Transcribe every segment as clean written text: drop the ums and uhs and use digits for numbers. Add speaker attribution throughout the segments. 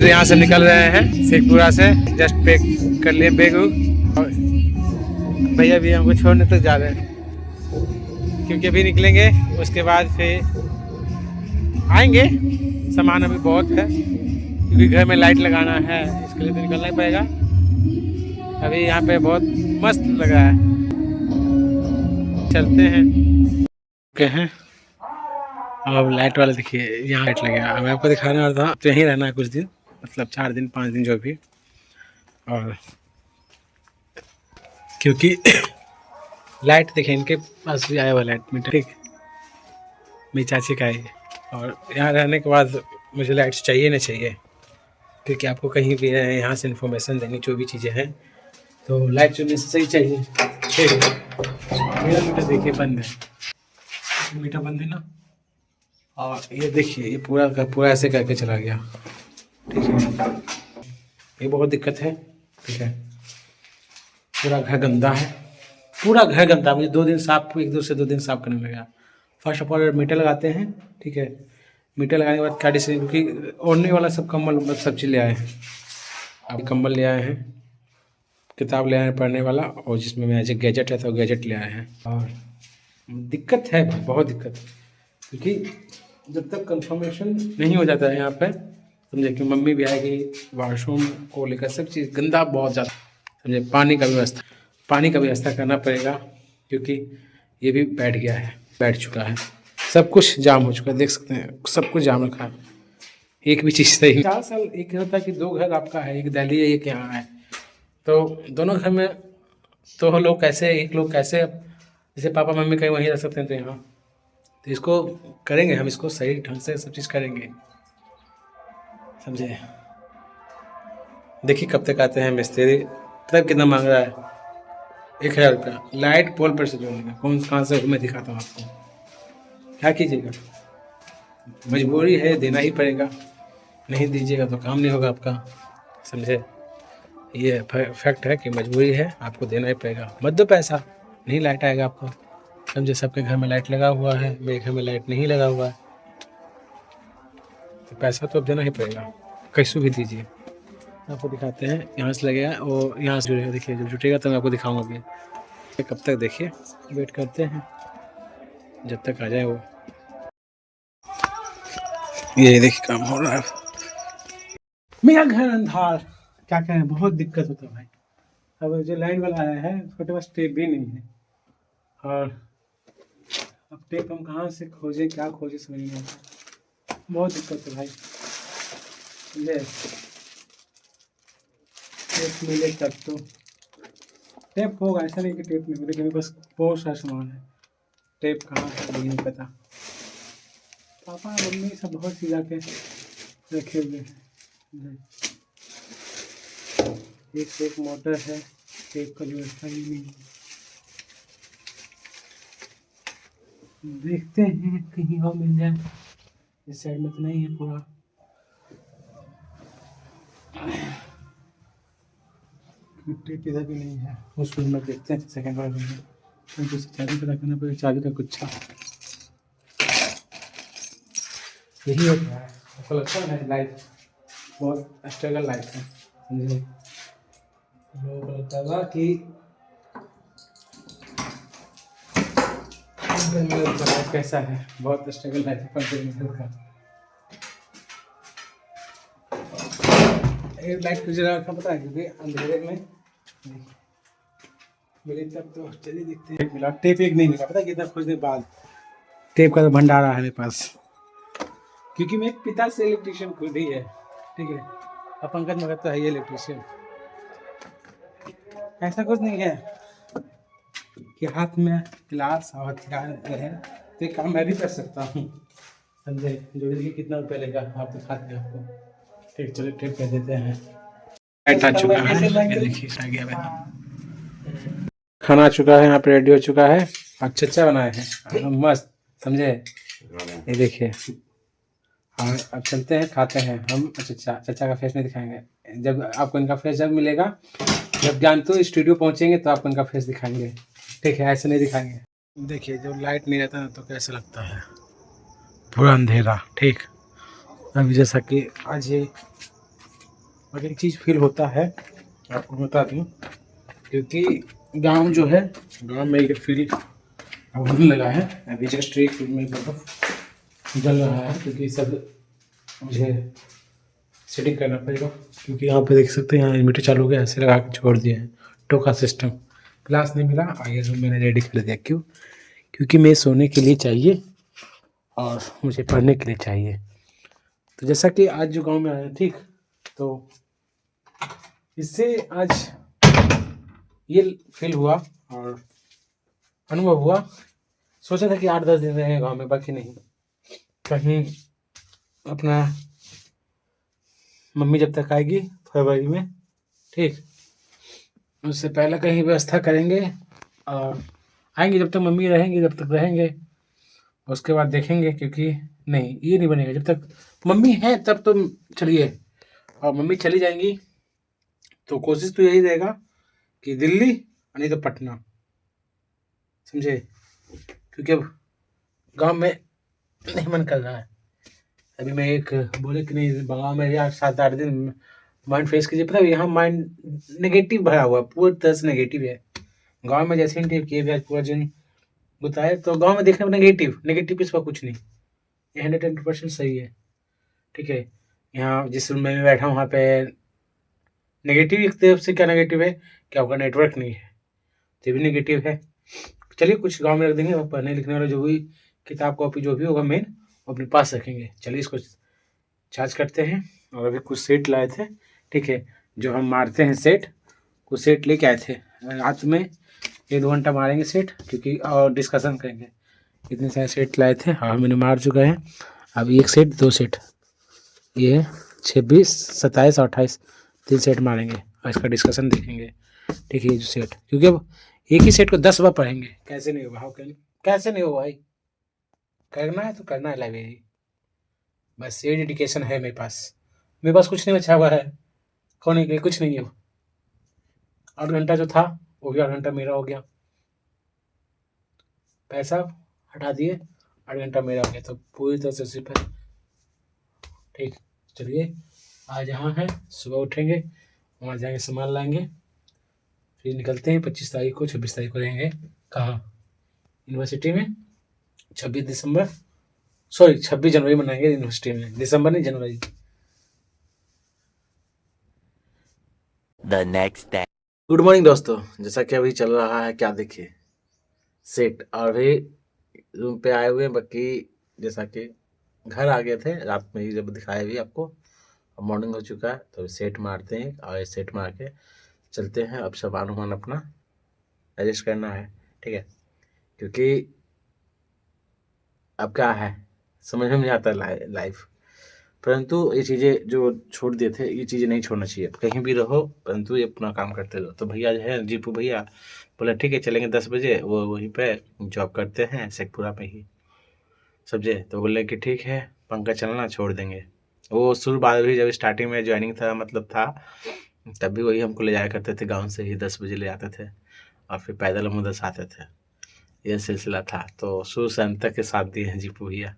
Speaker 1: तो यहाँ से निकल रहे हैं शेखपुरा से, जस्ट पैक कर लिए बैग और भैया भी हमको छोड़ने तक जा रहे हैं, क्योंकि अभी निकलेंगे उसके बाद फिर आएंगे। सामान अभी बहुत है क्योंकि घर में लाइट लगाना है, इसके लिए तो निकलना ही पड़ेगा। अभी यहाँ पे बहुत मस्त लग रहा है, चलते हैं। ओके हैं अब लाइट वाले देखिए, यहाँ लाइट लगेगा। मैं आपको दिखाने वाला था, तो यहीं रहना है कुछ दिन, मतलब 4 दिन 5 दिन जो भी। और क्योंकि लाइट देखिए इनके पास भी आया हुआ लाइट मीटर, ठीक, मेरी चाची का है। और यहाँ रहने के बाद मुझे लाइट चाहिए ना चाहिए, क्योंकि आपको कहीं भी यहाँ से इन्फॉर्मेशन देनी जो भी चीज़ें हैं, तो लाइट चुनने से सही चाहिए। ठीक है, मेरा मीटर देखिए बंद है, मीटर बंद है ना। और ये देखिए ये पूरा का पूरा ऐसे करके चला गया, ठीक है। ये बहुत दिक्कत है, ठीक है। पूरा घर गंदा है, पूरा घर गंदा। मुझे 2 दिन साफ, 1 से 2 दिन साफ करने लगा। फर्स्ट ऑफ ऑल मीटर लगाते हैं, ठीक है। मीटर लगाने के बाद क्या डिसीजन, क्योंकि ओढ़ने वाला सब कंबल सब चीज़ ले आए हैं। अब कंबल ले आए हैं, किताब ले आए हैं पढ़ने वाला, और जिसमें मैं ऐसे गैजेट है तो गैजेट ले आए हैं। और दिक्कत है, बहुत दिक्कत, क्योंकि जब तक कंफर्मेशन नहीं हो जाता है यहाँ पे, समझे कि मम्मी भी आएगी, वॉशरूम को लेकर सब चीज़ गंदा बहुत ज़्यादा, समझे। पानी का व्यवस्था करना पड़ेगा, क्योंकि ये भी बैठ चुका है, सब कुछ जाम हो चुका है, देख सकते हैं सब कुछ जाम रखा है, एक भी चीज़ सही। 4 साल एक होता है कि 2 घर आपका है, एक दिल्ली है एक यहाँ है, तो दोनों घर में तो लोग कैसे, एक लोग कैसे, जैसे पापा मम्मी कहीं वहीं रह सकते हैं तो यहाँ, तो इसको करेंगे हम, इसको सही ढंग से सब चीज़ करेंगे, समझे। देखिए कब तक आते हैं मिस्त्री, तब कितना मांग रहा है, 1000 रुपया लाइट पोल पर से जोड़ने का। कहाँ से मैं दिखाता हूँ आपको, क्या कीजिएगा, मजबूरी है, देना ही पड़ेगा, नहीं दीजिएगा तो काम नहीं होगा आपका, समझे। ये फैक्ट है कि मजबूरी है, आपको देना ही पड़ेगा, मत दो पैसा, नहीं लाइट आएगा आपको, समझे। सबके घर में लाइट लगा हुआ है, मेरे घर में लाइट नहीं लगा हुआ है, तो पैसा तो अब देना ही पड़ेगा, कैसे भी दीजिए। आपको दिखाते हैं, यहाँ से लगेगा और यहाँ से जुड़ेगा, देखिए जब जुटेगा तो मैं आपको दिखाऊंगा अभी। कब तक देखिए, वेट करते हैं जब तक आ जाए वो। ये देखिए काम हो रहा है, मेरा घर अंधार, क्या करें, बहुत दिक्कत होता है भाई। अब जो लाइन वाला आया है उसके पास टेप भी नहीं है, और अब टेप हम कहाँ से खोजें, क्या खोजें, समझ नहीं आता, बहुत दिक्कत है भाई। ये टेप मिले तब तो, टेप होगा, ऐसा नहीं कि टेप नहीं, लेकिन मेरे पास बहुत सारा सामान है, टेप कहाँ से नहीं पता। पापा मम्मी सब बहुत चीज़ आके रखे हुए हैं, एक से एक मोटर है, टेप का व्यवस्था ही नहीं है। देखते हैं कहीं और मिल जाए, इस साइड में तो नहीं है पूरा। टेप इधर भी नहीं है, उस रूम में देखते हैं सेकंड वाले रूम में, क्योंकि चाबी पता करना पड़ेगा, चाबी का गुच्छा यही होता है। आपको लगता है लाइफ बहुत स्ट्रगल लाइफ है, समझे। लोगों को लगता है कि लाइफ कैसा है, बहुत स्ट्रगल लाइफ है का। एक लाइट कुछ रखा पता है, क्योंकि अंधेरे में मेरे तब तो चलिए दिखते हैं। मिला टेप एक नहीं मिला, पता है कितना खोजने के बाद, टेप का तो भंडारा है मेरे पास, क्योंकि मेरे पिता से इलेक्ट्रिशियन खुद ही है, ठीक है। और पंकज मगर तो है ये इलेक्ट्रिशियन, ऐसा कुछ नहीं है कि हाथ में गिलास और हथियार है तो काम मैं भी कर सकता हूँ, समझे। जो देखिए कितना रुपया लेगा आप दिखाते हैं आपको, ठीक, चलिए टेप कर देते हैं। लाइट आ चुका है, ये देखिए आ गया, खाना आ चुका है, यहाँ पे रेडी हो चुका है, और चचा बनाए हैं मस्त, समझे। ये देखिए, और अब चलते हैं खाते हैं हम। चचा का फेस नहीं दिखाएंगे, जब आपको इनका फेस जब मिलेगा, जब जानते स्टूडियो पहुंचेंगे तो आपको इनका फेस दिखाएंगे, ठीक है, ऐसे नहीं दिखाएंगे। देखिए जब लाइट नहीं रहता ना तो कैसा लगता है, पूरा अंधेरा, ठीक। अभी जैसा कि आज ये और एक चीज़ फील होता है, आपको बता दूँ, क्योंकि गांव जो है, गांव में एक फील अब होने लगा है। अभी जस्ट एक फील्ड में बर्फ जल रहा है, क्योंकि सब मुझे सेटिंग करना पड़ेगा। क्योंकि यहाँ पे देख सकते हैं, यहाँ इन्वर्टर चालू हो गया, ऐसे लगा के छोड़ दिए हैं, टोका सिस्टम। क्लास नहीं मिला, आगे रूम मैंने रेडी कर दिया। क्यों? क्योंकि मैं सोने के लिए चाहिए और मुझे पढ़ने के लिए चाहिए। तो जैसा कि आज जो गांव में आया, ठीक, तो इससे आज ये फील हुआ और अनुभव हुआ। सोचा था कि 8-10 दिन रहेंगे गांव में, बाकी नहीं, कहीं अपना मम्मी जब तक आएगी फरवरी में, ठीक, उससे पहले कहीं व्यवस्था करेंगे और आएंगे। जब तक मम्मी रहेंगी जब तक रहेंगे, उसके बाद देखेंगे। क्योंकि नहीं, ये नहीं बनेगा जब तक मम्मी है, तब तो चलिए, और मम्मी चली जाएंगी तो कोशिश तो यही रहेगा कि दिल्ली, नहीं तो पटना, समझे? क्योंकि अब गांव में नहीं मन कर रहा है। अभी मैं एक बोले कि नहीं, गाँव में यार 7-8 दिन माइंड फ्रेश कीजिए। पता है, यहाँ माइंड नेगेटिव भरा हुआ है, पूरी तरह से नेगेटिव है। गांव में जैसे इंटरव्यू किए भी पूरा दिन बताए, तो गांव में देखने में नेगेटिव इसका कुछ नहीं, ये 100% सही है, ठीक है। यहाँ जिस रूम में मैं बैठा हूँ, वहाँ पे नेगेटिव एक तरफ से क्या नेगेटिव है कि आपका नेटवर्क नहीं है, तो भी नेगेटिव है। चलिए कुछ गांव में रख देंगे, और पढ़ने लिखने वाला जो भी किताब कॉपी जो भी होगा मेन, वो अपने पास रखेंगे। चलिए इसको चार्ज करते हैं। और अभी कुछ सेट लाए थे, ठीक है, जो हम मारते हैं सेट, कुछ सेट लेके आए थे। रात में 1-2 घंटा मारेंगे सेट, क्योंकि और डिस्कशन करेंगे। इतने सारे सेट लाए थे, हाँ मैंने मार चुका है। अब एक सेट 2 सेट, ये 26, 27 और 28 3 सेट मारेंगे और इसका डिस्कशन देखेंगे, ठीक है। ये जो सेट, क्योंकि अब एक ही सेट को 10 बार पढ़ेंगे, कैसे नहीं होगा? कैसे नहीं होगा भाई? करना है तो करना है लाइब्रेरी, बस ये डेडिकेशन है मेरे पास कुछ नहीं बचा हुआ है खोने के लिए, कुछ नहीं है। 8 घंटा जो था वो भी 8 घंटा मेरा हो गया, पैसा हटा दिए, 8 घंटा मेरा हो गया, तो पूरी तरह से सिर्फ है, ठीक। चलिए आज यहाँ है, सुबह उठेंगे, वहाँ जाएंगे, सामान लाएंगे, फिर निकलते हैं। 25 तारीख को, 26 तारीख को रहेंगे कहाँ? यूनिवर्सिटी में। 26 जनवरी मनाएंगे यूनिवर्सिटी में, दिसंबर नहीं, जनवरी।
Speaker 2: The next day.
Speaker 1: Good morning दोस्तों, जैसा कि अभी चल रहा है, क्या देखिए, सेट, और अभी रूम पे आए हुए हैं। बाकी जैसा कि घर आ गए थे रात में ही, जब दिखाया भी आपको, अब मॉर्निंग हो चुका है, तो सेट मारते हैं और ये सेट मार के चलते हैं। अब सामान वामान अपना एडजस्ट करना है, ठीक है, क्योंकि अब क्या है समझ में नहीं आता लाइफ। परंतु ये चीज़ें जो छोड़ दिए थे, ये चीज़ें नहीं छोड़ना चाहिए। कहीं भी रहो, परंतु ये अपना काम करते रहो। तो भैया जो है, जीपू भैया, बोले ठीक है चलेंगे 10 बजे, वो वहीं पे जॉब करते हैं शेखपुरा में ही, समझे? तो बोले कि ठीक है पंकज चलना, छोड़ देंगे। वो शुरू बात भी जब स्टार्टिंग में ज्वाइनिंग था, मतलब था, तब भी वही हमको ले जाया करते थे, गाँव से ही 10 बजे ले आते थे और फिर पैदल हम उधर से आते थे। ये सिलसिला था, तो शुरू से अंत तक के साथ दिए हैं जीपू भैया।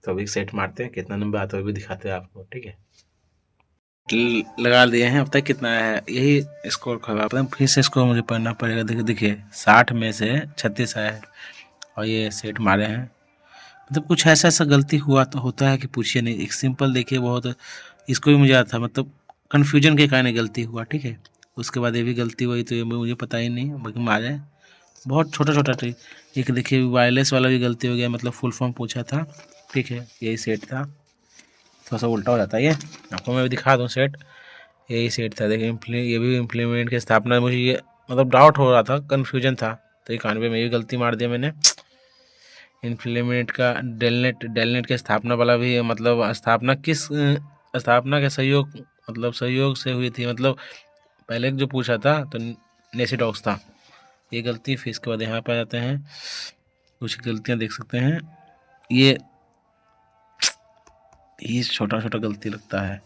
Speaker 1: तो अभी सेट मारते हैं, कितना नंबर आता है वो भी दिखाते हैं आपको, ठीक है। लगा दिए हैं, अब तक कितना है, यही स्कोर खराब है, फिर से स्कोर मुझे पढ़ना पड़ेगा। देखिए 60 में से 36 आया है और ये सेट मारे हैं। मतलब कुछ ऐसा गलती हुआ तो होता है कि पूछिए नहीं। एक सिंपल देखिए, बहुत इसको भी मुझे आता था, मतलब कन्फ्यूजन के कारण गलती हुआ, ठीक है। उसके बाद ये भी गलती हुई, तो ये मुझे पता ही नहीं, बाकी मारे बहुत छोटा ट्रिक। एक देखिए वायरलेस वाला भी गलती हो गया, मतलब फुल फॉर्म पूछा था, ठीक है, यही सेट था। थोड़ा सा उल्टा हो जाता है ये, आपको मैं दिखा दूँ सेट, यही सेट था। देखिए ये भी इम्प्लीमेंट की स्थापना, मुझे ये मतलब डाउट हो रहा था, कन्फ्यूजन था, तो 91 में भी गलती मार दिया मैंने। इम्प्लीमेंट का डेलनेट की स्थापना वाला भी, मतलब स्थापना के सहयोग, मतलब सहयोग से हुई थी, मतलब पहले जो पूछा था तो नेसीडॉक्स था, ये गलती। फिर इसके बाद यहाँ पे आ जाते हैं, कुछ गलतियाँ देख सकते हैं, ये छोटा गलती लगता है,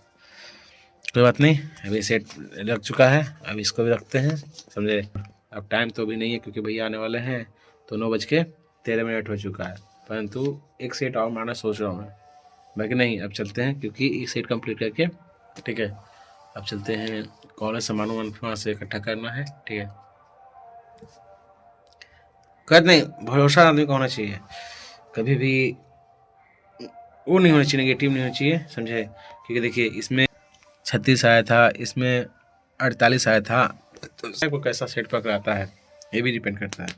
Speaker 1: कोई बात नहीं। अभी सेट लग चुका है, अब इसको भी रखते हैं, समझे। अब टाइम तो अभी नहीं है, क्योंकि भैया आने वाले हैं, तो 9:13 हो चुका है, परंतु एक सेट और मारना सोच रहा हूँ मैं, बाकी नहीं, अब चलते हैं, क्योंकि एक सेट कंप्लीट करके, ठीक है, अब चलते हैं कॉलेज, सामान वामान वहाँ से इकट्ठा करना है, ठीक है। कहते नहीं, भरोसा आदमी को होना चाहिए, कभी भी वो नहीं होना चाहिए, नेगेटिव नहीं होना चाहिए, समझे। क्योंकि देखिए इसमें 36 आया था, इसमें 48 आया था, तो आपको कैसा सेट पकड़ाता है ये भी डिपेंड करता है।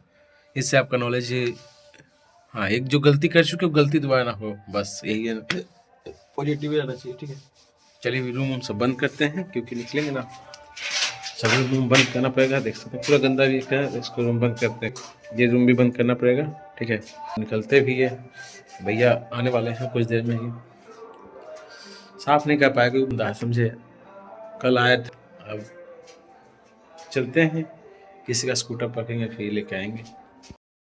Speaker 1: इससे आपका नॉलेज, हाँ, एक जो गलती कर चुके हो गलती दोबारा ना हो, बस यही है, पॉजिटिव रहना चाहिए, ठीक है। चलिए रूम सब बंद करते हैं क्योंकि निकलेंगे ना, सभी रूम बंद करना पड़ेगा। देख सकते हैं पूरा गंदा भी है, इसको रूम बंद करते हैं, ये रूम भी बंद करना पड़ेगा, ठीक है। निकलते भी है, भैया आने वाले हैं कुछ देर में ही, साफ नहीं कर पाएगा गंदा है, समझे। कल आए थे, अब चलते हैं, किसी का स्कूटर पकड़ेंगे फिर लेके आएंगे।